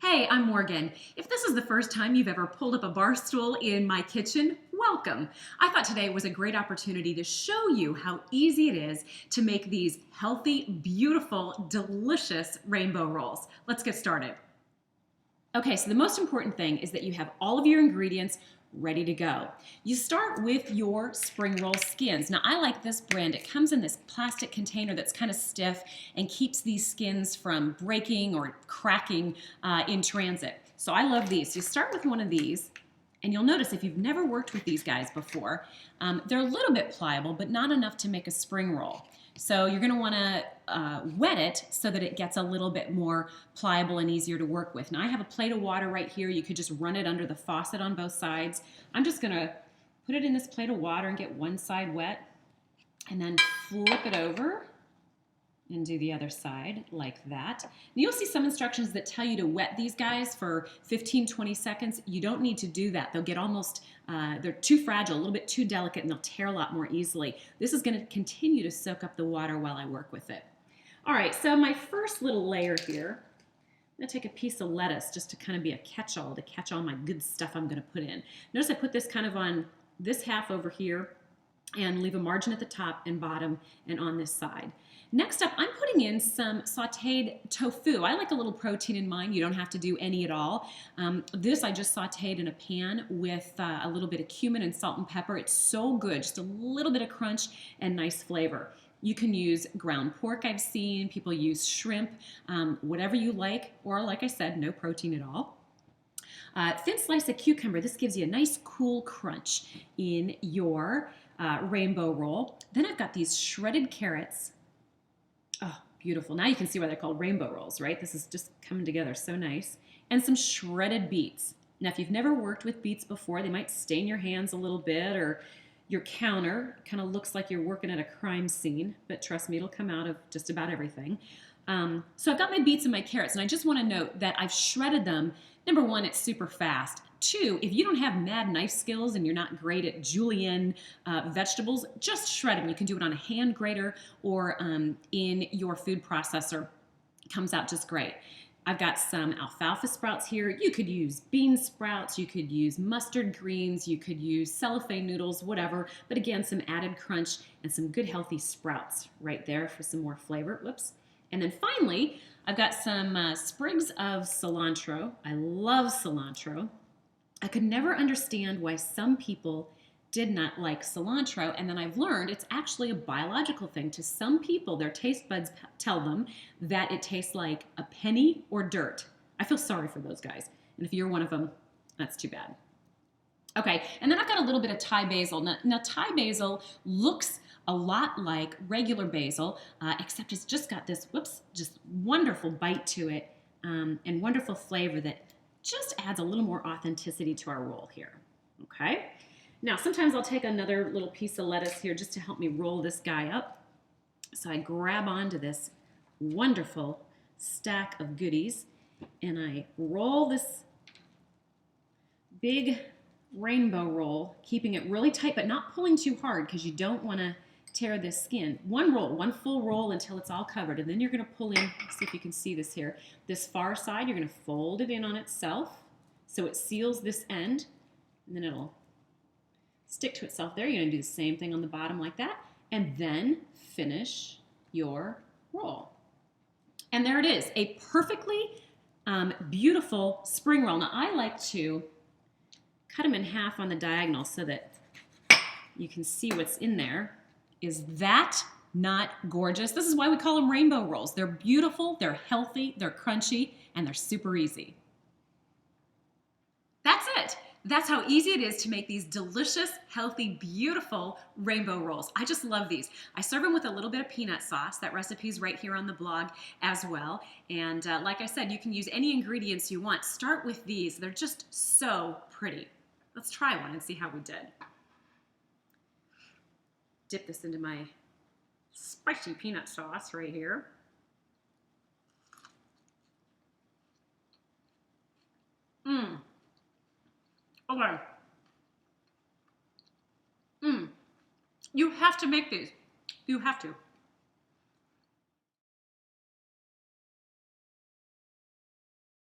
Hey, I'm Morgan. If this is the first time you've ever pulled up a bar stool in my kitchen, welcome. I thought today was a great opportunity to show you how easy it is to make these healthy, beautiful, delicious rainbow rolls. Let's get started. Okay, so the most important thing is that you have all of your ingredients ready to go. You start with your spring roll skins. Now, I like this brand. It comes in this plastic container that's kind of stiff and keeps these skins from breaking or cracking in transit. So I love these. So you start with one of these, and you'll notice if you've never worked with these guys before, they're a little bit pliable, but not enough to make a spring roll. So you're going to want to wet it so that it gets a little bit more pliable and easier to work with. Now I have a plate of water right here. You could just run it under the faucet on both sides. I'm just going to put it in this plate of water and get one side wet and then flip it over and do the other side like that. And you'll see some instructions that tell you to wet these guys for 15-20 seconds. You don't need to do that. They'll get almost, they're too fragile, a little bit too delicate, and they'll tear a lot more easily. This is going to continue to soak up the water while I work with it. All right, so my first little layer here, I'm going to take a piece of lettuce just to kind of be a catch-all, to catch all my good stuff I'm going to put in. Notice I put this kind of on this half over here and leave a margin at the top and bottom and on this side. Next up, I'm putting in some sauteed tofu. I like a little protein in mine. You don't have to do any at all. This I just sauteed in a pan with a little bit of cumin and salt and pepper. It's so good, just a little bit of crunch and nice flavor. You can use ground pork, I've seen. People use shrimp, whatever you like, or like I said, no protein at all. Thin slice of cucumber. This gives you a nice cool crunch in your rainbow roll. Then I've got these shredded carrots. Oh, beautiful. Now you can see why they're called rainbow rolls, right? This is just coming together so nice. And some shredded beets. Now, if you've never worked with beets before, they might stain your hands a little bit, or your counter kind of looks like you're working at a crime scene, but trust me, it'll come out of just about everything. So I've got my beets and my carrots, and I just want to note that I've shredded them. Number one, it's super fast. Two, if you don't have mad knife skills and you're not great at julienne vegetables, just shred them. You can do it on a hand grater or in your food processor. It comes out just great. I've got some alfalfa sprouts here. You could use bean sprouts, you could use mustard greens, you could use cellophane noodles, whatever. But again, some added crunch and some good healthy sprouts right there for some more flavor. Whoops. And then finally, I've got some sprigs of cilantro. I love cilantro. I could never understand why some people did not like cilantro, and then I've learned it's actually a biological thing. To some people, their taste buds tell them that it tastes like a penny or dirt. I feel sorry for those guys, and if you're one of them, that's too bad. Okay, and then I've got a little bit of Thai basil. Now Thai basil looks a lot like regular basil, except it's just got this, just wonderful bite to it and wonderful flavor that just adds a little more authenticity to our roll here, okay? Now, sometimes I'll take another little piece of lettuce here just to help me roll this guy up. So I grab onto this wonderful stack of goodies and I roll this big rainbow roll, keeping it really tight but not pulling too hard because you don't want to tear this skin. One roll, one full roll until it's all covered, and then you're going to pull in, see if you can see this here, this far side, you're going to fold it in on itself so it seals this end, and then it'll stick to itself there. You're going to do the same thing on the bottom like that, and then finish your roll. And there it is, a perfectly beautiful spring roll. Now I like to cut them in half on the diagonal so that you can see what's in there. Is that not gorgeous? This is why we call them rainbow rolls. They're beautiful, they're healthy, they're crunchy, and they're super easy. That's it. That's how easy it is to make these delicious, healthy, beautiful rainbow rolls. I just love these. I serve them with a little bit of peanut sauce. That recipe's right here on the blog as well. And like I said, you can use any ingredients you want. Start with these. They're just so pretty. Let's try one and see how we did. Dip this into my spicy peanut sauce right here. Okay. You have to make these. You have to.